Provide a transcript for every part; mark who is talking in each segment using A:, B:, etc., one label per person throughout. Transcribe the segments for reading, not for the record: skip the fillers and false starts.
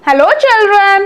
A: Hello children,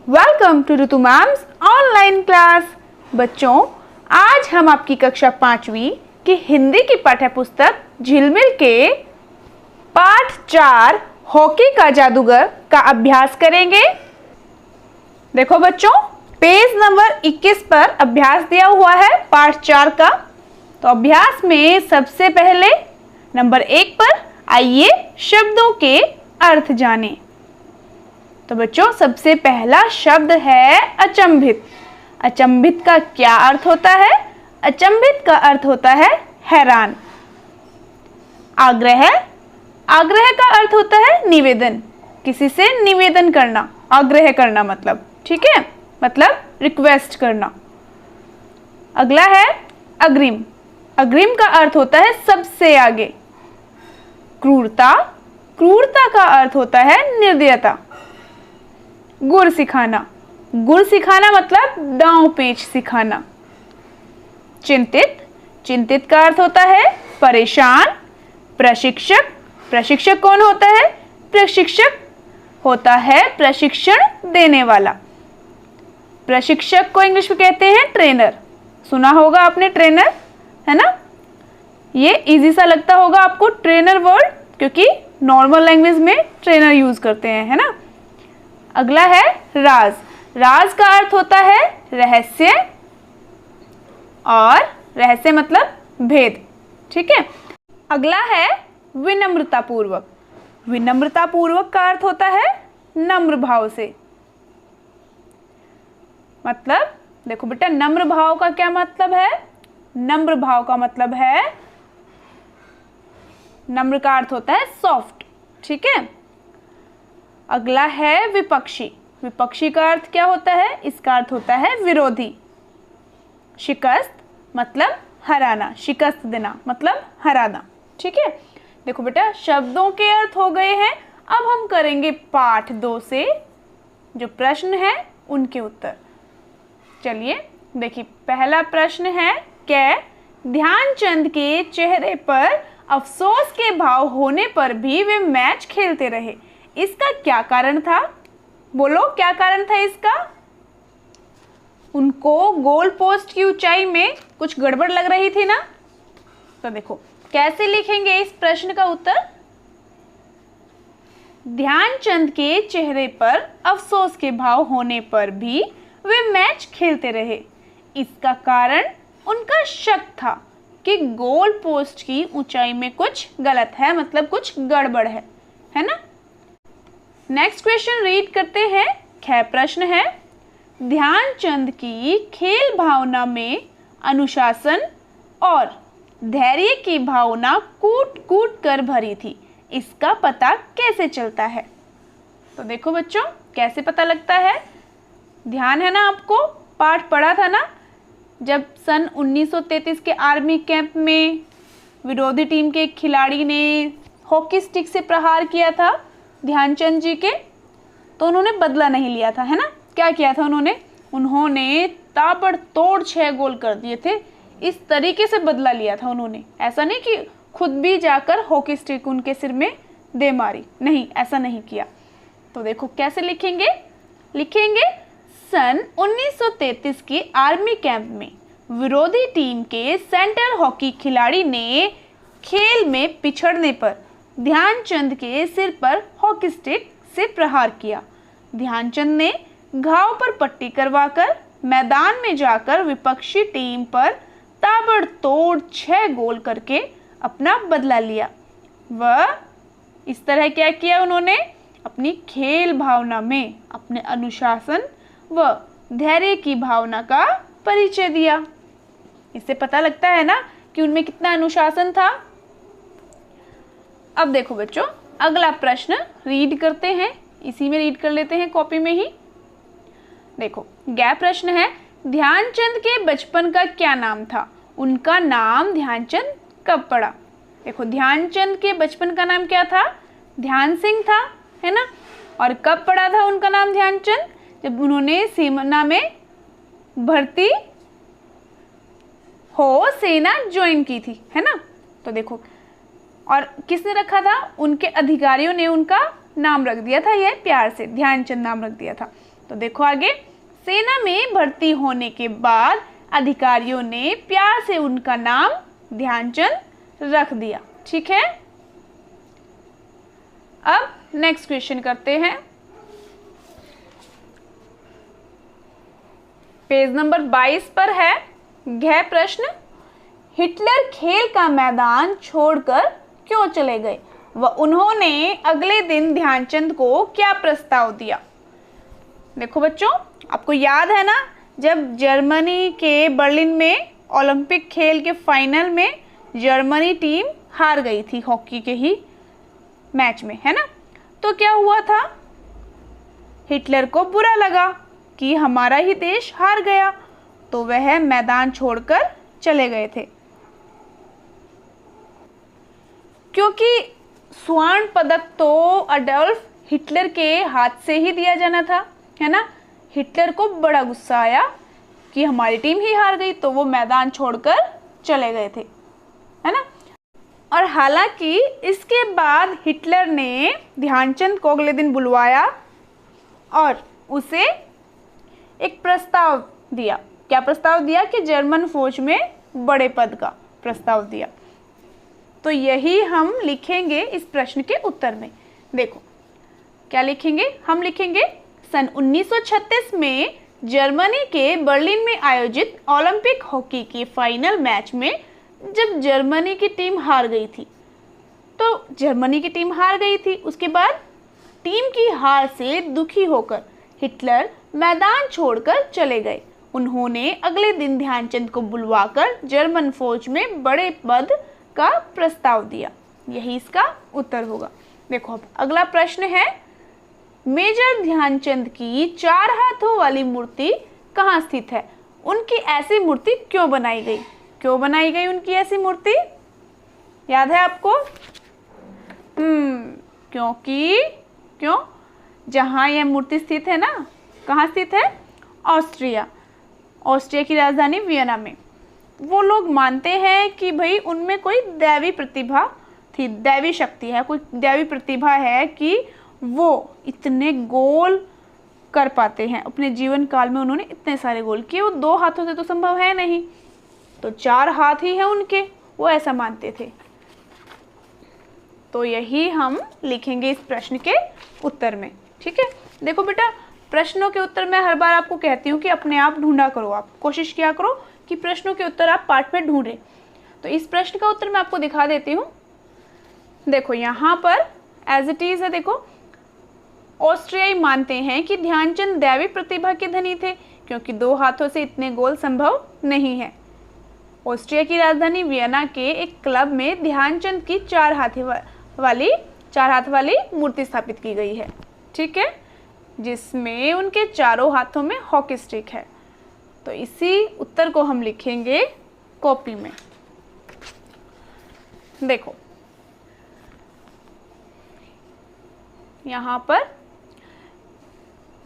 A: welcome to Ritu ma'am's online class. बच्चों, आज हम आपकी कक्षा 5वीं की हिंदी की पाठ्य पुस्तक झिलमिल के पाठ 4 हॉकी का जादूगर का अभ्यास करेंगे। देखो बच्चों, पेज नंबर 21 पर अभ्यास दिया हुआ है पाठ 4 का। तो अभ्यास में सबसे पहले नंबर 1 पर आइए शब्दों के अर्थ जानें। तो बच्चों, सबसे पहला शब्द है अचंभित। अचंभित का क्या अर्थ होता है? अचंभित का अर्थ होता है हैरान। आग्रह, आग्रह का अर्थ होता है निवेदन, किसी से निवेदन करना, आग्रह करना मतलब, ठीक है, मतलब रिक्वेस्ट करना। अगला है अग्रिम। अग्रिम का अर्थ होता है सबसे आगे। क्रूरता, क्रूरता का अर्थ होता है निर्दयता। गुर सिखाना, गुर सिखाना मतलब दांव पेच सिखाना। चिंतित, चिंतित का अर्थ होता है परेशान। प्रशिक्षक, प्रशिक्षक कौन होता है? प्रशिक्षक होता है प्रशिक्षण देने वाला। प्रशिक्षक को इंग्लिश में कहते हैं ट्रेनर। सुना होगा आपने ट्रेनर, है ना? ये इजी सा लगता होगा आपको ट्रेनर वर्ड, क्योंकि नॉर्मल लैंग्वेज में ट्रेनर यूज करते हैं, है ना? अगला है राज। राज का अर्थ होता है रहस्य, और रहस्य मतलब भेद, ठीक है। अगला है विनम्रता पूर्वक। विनम्रता पूर्वक का अर्थ होता है नम्र भाव से। मतलब देखो बेटा, नम्र भाव का क्या मतलब है? नम्र भाव का मतलब है, नम्र का अर्थ होता है सॉफ्ट, ठीक है। अगला है विपक्षी। विपक्षी का अर्थ क्या होता है? इसका अर्थ होता है विरोधी। शिकस्त मतलब हराना, शिकस्त देना मतलब हराना, ठीक है। देखो बेटा, शब्दों के अर्थ हो गए हैं। अब हम करेंगे पाठ 2 से जो प्रश्न है उनके उत्तर। चलिए देखिए, पहला प्रश्न है कि ध्यानचंद के चेहरे पर अफसोस के भाव होने पर भी वे मैच खेलते रहे, इसका क्या कारण था? बोलो, क्या कारण था इसका? उनको गोल पोस्ट की ऊंचाई में कुछ गड़बड़ लग रही थी ना। तो देखो कैसे लिखेंगे इस प्रश्न का उत्तर। ध्यानचंद के चेहरे पर अफसोस के भाव होने पर भी वे मैच खेलते रहे, इसका कारण उनका शक था कि गोल पोस्ट की ऊंचाई में कुछ गलत है, मतलब कुछ गड़बड़ है ना। नेक्स्ट क्वेश्चन रीड करते हैं। ख प्रश्न है, ध्यानचंद की खेल भावना में अनुशासन और धैर्य की भावना कूट कूट कर भरी थी, इसका पता कैसे चलता है? तो देखो बच्चों, कैसे पता लगता है? ध्यान है ना आपको? पाठ पढ़ा था ना जब सन 1933 के आर्मी कैंप में विरोधी टीम के खिलाड़ी ने हॉकी स्टिक से प्रहार किया था ध्यानचंद जी के, तो उन्होंने बदला नहीं लिया था, है ना? क्या किया था उन्होंने ताबड़तोड़ 6 गोल कर दिए थे। इस तरीके से बदला लिया था उन्होंने। ऐसा नहीं कि खुद भी जाकर हॉकी स्टिक उनके सिर में दे मारी, नहीं, ऐसा नहीं किया। तो देखो कैसे लिखेंगे। सन 1933 के आर्मी कैंप में विरोधी टीम के सेंटर हॉकी खिलाड़ी ने खेल में पिछड़ने पर ध्यानचंद के सिर पर हॉकी स्टिक से प्रहार किया। ध्यानचंद ने घाव पर पट्टी करवाकर मैदान में जाकर विपक्षी टीम पर ताबड़तोड़ 6 गोल करके अपना बदला लिया। वह इस तरह क्या किया उन्होंने? अपनी खेल भावना में अपने अनुशासन व धैर्य की भावना का परिचय दिया। इससे पता लगता है ना कि उनमें कितना अनुशासन था। अब देखो बच्चों, अगला प्रश्न रीड करते हैं, इसी में रीड कर लेते हैं कॉपी में ही। देखो, गै प्रश्न है, ध्यानचंद के बचपन का क्या नाम था? उनका नाम ध्यानचंद कब पड़ा? देखो, ध्यानचंद के बचपन का नाम क्या था? ध्यान सिंह था, है ना? और कब पड़ा था उनका नाम ध्यानचंद? जब उन्होंने सेना में भर्ती हो सेना ज्वाइन की थी, है ना? तो देखो, और किसने रखा था? उनके अधिकारियों ने उनका नाम रख दिया था, यह प्यार से ध्यानचंद नाम रख दिया था। तो देखो आगे, सेना में भर्ती होने के बाद अधिकारियों ने प्यार से उनका नाम ध्यानचंद रख दिया। ठीक है, अब नेक्स्ट क्वेश्चन करते हैं। पेज नंबर 22 पर है गह प्रश्न, हिटलर खेल का मैदान छोड़कर क्यों चले गए व उन्होंने अगले दिन ध्यानचंद को क्या प्रस्ताव दिया। देखो बच्चों, आपको याद है ना, जब जर्मनी के बर्लिन में ओलंपिक खेल के फाइनल में जर्मनी टीम हार गई थी हॉकी के ही मैच में, है ना। तो क्या हुआ था, हिटलर को बुरा लगा कि हमारा ही देश हार गया, तो वह मैदान छोड़कर चले गए थे। क्योंकि स्वर्ण पदक तो अडोल्फ हिटलर के हाथ से ही दिया जाना था, है ना। हिटलर को बड़ा गुस्सा आया कि हमारी टीम ही हार गई, तो वो मैदान छोड़कर चले गए थे, है ना। और हालांकि इसके बाद हिटलर ने ध्यानचंद को अगले दिन बुलवाया और उसे एक प्रस्ताव दिया। क्या प्रस्ताव दिया कि जर्मन फौज में बड़े पद का प्रस्ताव दिया। तो यही हम लिखेंगे इस प्रश्न के उत्तर में। देखो क्या लिखेंगे, हम लिखेंगे सन 1936 में जर्मनी के बर्लिन में आयोजित ओलंपिक हॉकी के फाइनल मैच में जब जर्मनी की टीम हार गई थी, तो जर्मनी की टीम हार गई थी, उसके बाद टीम की हार से दुखी होकर हिटलर मैदान छोड़कर चले गए। उन्होंने अगले दिन ध्यानचंद को बुलवाकर जर्मन फौज में बड़े पद का प्रस्ताव दिया। यही इसका उत्तर होगा। देखो अब अगला प्रश्न है, मेजर ध्यानचंद की 4 हाथों वाली मूर्ति कहाँ स्थित है, उनकी ऐसी मूर्ति क्यों बनाई गई। क्यों बनाई गई उनकी ऐसी मूर्ति, याद है आपको। क्यों जहाँ यह मूर्ति स्थित है ना, कहाँ स्थित है, ऑस्ट्रिया की राजधानी वियना में। वो लोग मानते हैं कि भाई उनमें कोई दैवी प्रतिभा थी, दैवी शक्ति है, कोई दैवी प्रतिभा है कि वो इतने गोल कर पाते हैं। अपने जीवन काल में उन्होंने इतने सारे गोल किए, वो 2 हाथों से तो संभव है नहीं, तो 4 हाथ ही हैं उनके, वो ऐसा मानते थे। तो यही हम लिखेंगे इस प्रश्न के उत्तर में। ठीक है, देखो बेटा, प्रश्नों के उत्तर मैं हर बार आपको कहती हूँ कि अपने आप ढूंढा करो, आप कोशिश किया करो कि प्रश्नों के उत्तर आप पाठ में ढूंढें। तो इस प्रश्न का उत्तर मैं आपको दिखा देती हूँ। देखो यहाँ पर एज इट इज है, देखो ऑस्ट्रियाई मानते हैं कि ध्यानचंद दैवी प्रतिभा के धनी थे क्योंकि 2 हाथों से इतने गोल संभव नहीं है। ऑस्ट्रिया की राजधानी वियना के एक क्लब में ध्यानचंद की 4 हाथ वाली मूर्ति स्थापित की गई है। ठीक है, जिसमें उनके चारों हाथों में हॉकी स्टिक है। तो इसी उत्तर को हम लिखेंगे कॉपी में। देखो यहाँ पर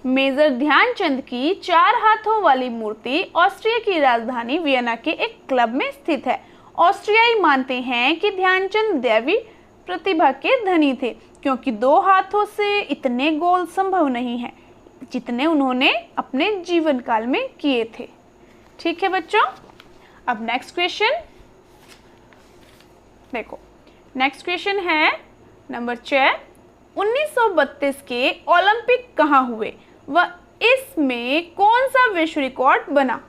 A: मेजर ध्यानचंद की 4 हाथों वाली मूर्ति ऑस्ट्रिया की राजधानी वियना के एक क्लब में स्थित है। ऑस्ट्रियाई मानते हैं कि ध्यानचंद दैवी प्रतिभा के धनी थे क्योंकि 2 हाथों से इतने गोल संभव नहीं है जितने उन्होंने अपने जीवन काल में किए थे। ठीक है बच्चों, अब नेक्स्ट क्वेश्चन देखो। नेक्स्ट क्वेश्चन है नंबर 6, 1932 के ओलंपिक कहाँ हुए व इसमें कौन सा विश्व रिकॉर्ड बना।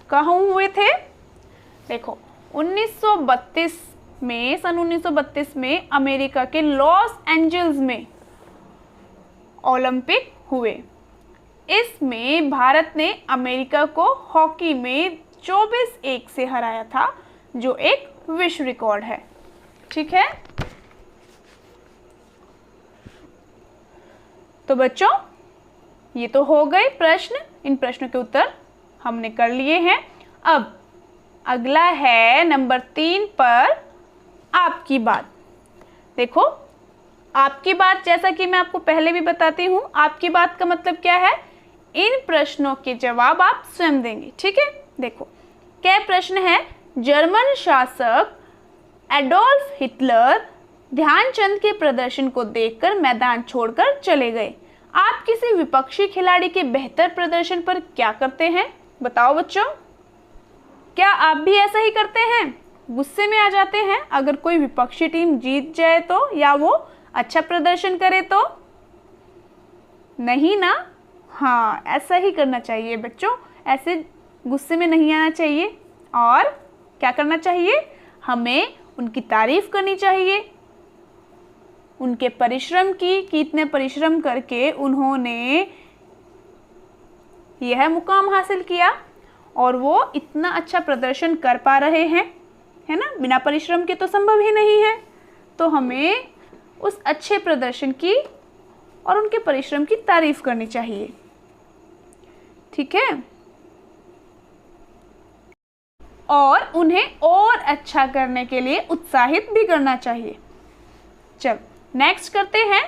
A: कहाँ हुए थे, देखो 1932 में, सन 1932 में अमेरिका के लॉस एंजल्स में ओलंपिक हुए। इसमें भारत ने अमेरिका को हॉकी में 24-1 से हराया था, जो एक विश्व रिकॉर्ड है। ठीक है, तो बच्चों ये तो हो गए प्रश्न, इन प्रश्नों के उत्तर हमने कर लिए हैं। अब अगला है नंबर 3 पर आपकी बात। देखो आपकी बात, जैसा कि मैं आपको पहले भी बताती हूँ, आपकी बात का मतलब क्या है, इन प्रश्नों के जवाब आप स्वयं देंगे। ठीक है, देखो क्या प्रश्न है, जर्मन शासक एडोल्फ हिटलर ध्यानचंद के प्रदर्शन को देखकर मैदान छोड़कर चले गए। आप किसी विपक्षी खिलाड़ी के बेहतर प्रदर्शन पर क्या करते हैं? बताओ बच्चों, क्या आप भी ऐसा ही करते हैं? गुस्से में आ जाते हैं अगर कोई विपक्षी टीम जीत जाए तो, या वो अच्छा प्रदर्शन करे तो? नहीं ना? हाँ, ऐसा ही करना चाहिए बच्चों, ऐसे गुस्से में नहीं आना चाहिए। और क्या करना चाहिए? हमें उनकी तारीफ करनी चाहिए, उनके परिश्रम की, कि इतने परिश्रम करके उन्होंने यह मुकाम हासिल किया और वो इतना अच्छा प्रदर्शन कर पा रहे हैं, है ना। बिना परिश्रम के तो संभव ही नहीं है। तो हमें उस अच्छे प्रदर्शन की और उनके परिश्रम की तारीफ करनी चाहिए, ठीक है। और उन्हें और अच्छा करने के लिए उत्साहित भी करना चाहिए। चल नेक्स्ट करते हैं।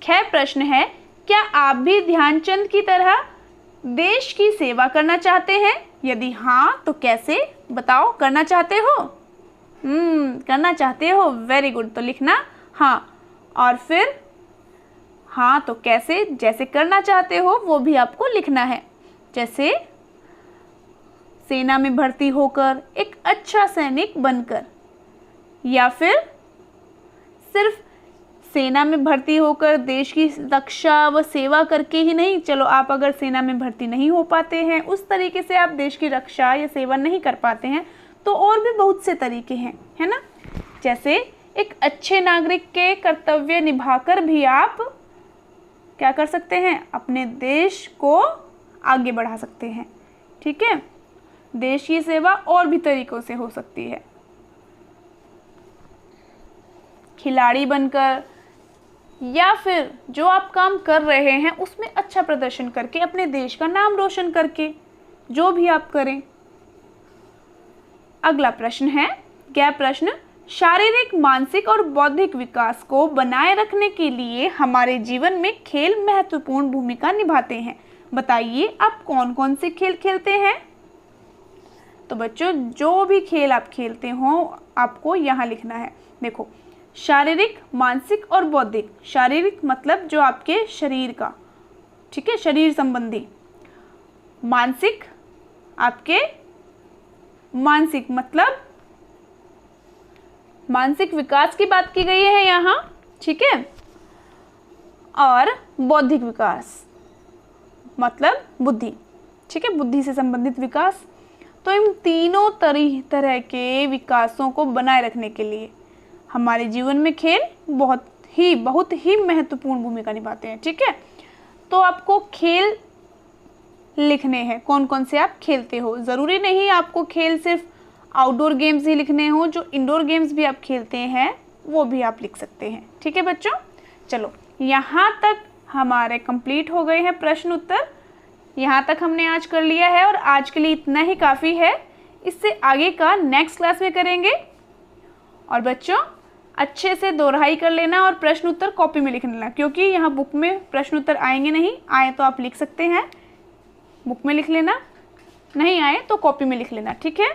A: 6 प्रश्न है, क्या आप भी ध्यानचंद की तरह देश की सेवा करना चाहते हैं? यदि हाँ तो कैसे? बताओ, करना चाहते हो? करना चाहते हो, वेरी गुड। तो लिखना हाँ, और फिर हाँ तो कैसे, जैसे करना चाहते हो वो भी आपको लिखना है। जैसे सेना में भर्ती होकर, एक अच्छा सैनिक बनकर, या फिर सिर्फ सेना में भर्ती होकर देश की रक्षा व सेवा करके ही नहीं। चलो आप अगर सेना में भर्ती नहीं हो पाते हैं, उस तरीके से आप देश की रक्षा या सेवा नहीं कर पाते हैं, तो और भी बहुत से तरीके हैं, है ना। जैसे एक अच्छे नागरिक के कर्तव्य निभाकर भी आप क्या कर सकते हैं? अपने देश को आगे बढ़ा सकते हैं, ठीक है। देश की सेवा और भी तरीकों से हो सकती है, खिलाड़ी बनकर, या फिर जो आप काम कर रहे हैं उसमें अच्छा प्रदर्शन करके, अपने देश का नाम रोशन करके, जो भी आप करें। अगला प्रश्न है 11 प्रश्न, शारीरिक, मानसिक और बौद्धिक विकास को बनाए रखने के लिए हमारे जीवन में खेल महत्वपूर्ण भूमिका निभाते हैं। बताइए आप कौन कौन से खेल खेलते हैं? तो बच्चों, जो भी खेल आप खेलते हो आपको यहाँ लिखना है। देखो, शारीरिक, मानसिक और बौद्धिक। शारीरिक मतलब जो आपके शरीर का, ठीक है, शरीर संबंधी। मानसिक, आपके मानसिक मतलब मानसिक विकास की बात की गई है यहाँ, ठीक है। और बौद्धिक विकास मतलब बुद्धि, ठीक है, बुद्धि से संबंधित विकास। तो इन तीनों तरह के विकासों को बनाए रखने के लिए हमारे जीवन में खेल बहुत ही महत्वपूर्ण भूमिका निभाते हैं, ठीक है। तो आपको खेल लिखने हैं, कौन कौन से आप खेलते हो। ज़रूरी नहीं आपको खेल सिर्फ आउटडोर गेम्स ही लिखने हो, जो इंडोर गेम्स भी आप खेलते हैं वो भी आप लिख सकते हैं, ठीक है बच्चों। चलो, यहाँ तक हमारे कंप्लीट हो गए हैं प्रश्न उत्तर। यहाँ तक हमने आज कर लिया है और आज के लिए इतना ही काफ़ी है। इससे आगे का नेक्स्ट क्लास में करेंगे। और बच्चों, अच्छे से दोहराई कर लेना और प्रश्न उत्तर कॉपी में लिख लेना, क्योंकि यहाँ बुक में प्रश्न उत्तर आएंगे नहीं। आए तो आप लिख सकते हैं, बुक में लिख लेना, नहीं आए तो कॉपी में लिख लेना, ठीक है।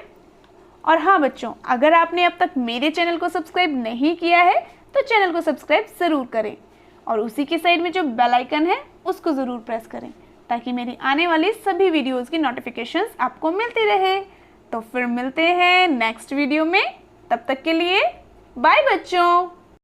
A: और हाँ बच्चों, अगर आपने अब तक मेरे चैनल को सब्सक्राइब नहीं किया है तो चैनल को सब्सक्राइब ज़रूर करें, और उसी के साइड में जो बेल आइकन है उसको ज़रूर प्रेस करें, ताकि मेरी आने वाली सभी वीडियोज़ की नोटिफिकेशंस आपको मिलती रहे। तो फिर मिलते हैं नेक्स्ट वीडियो में, तब तक के लिए बाय बच्चों।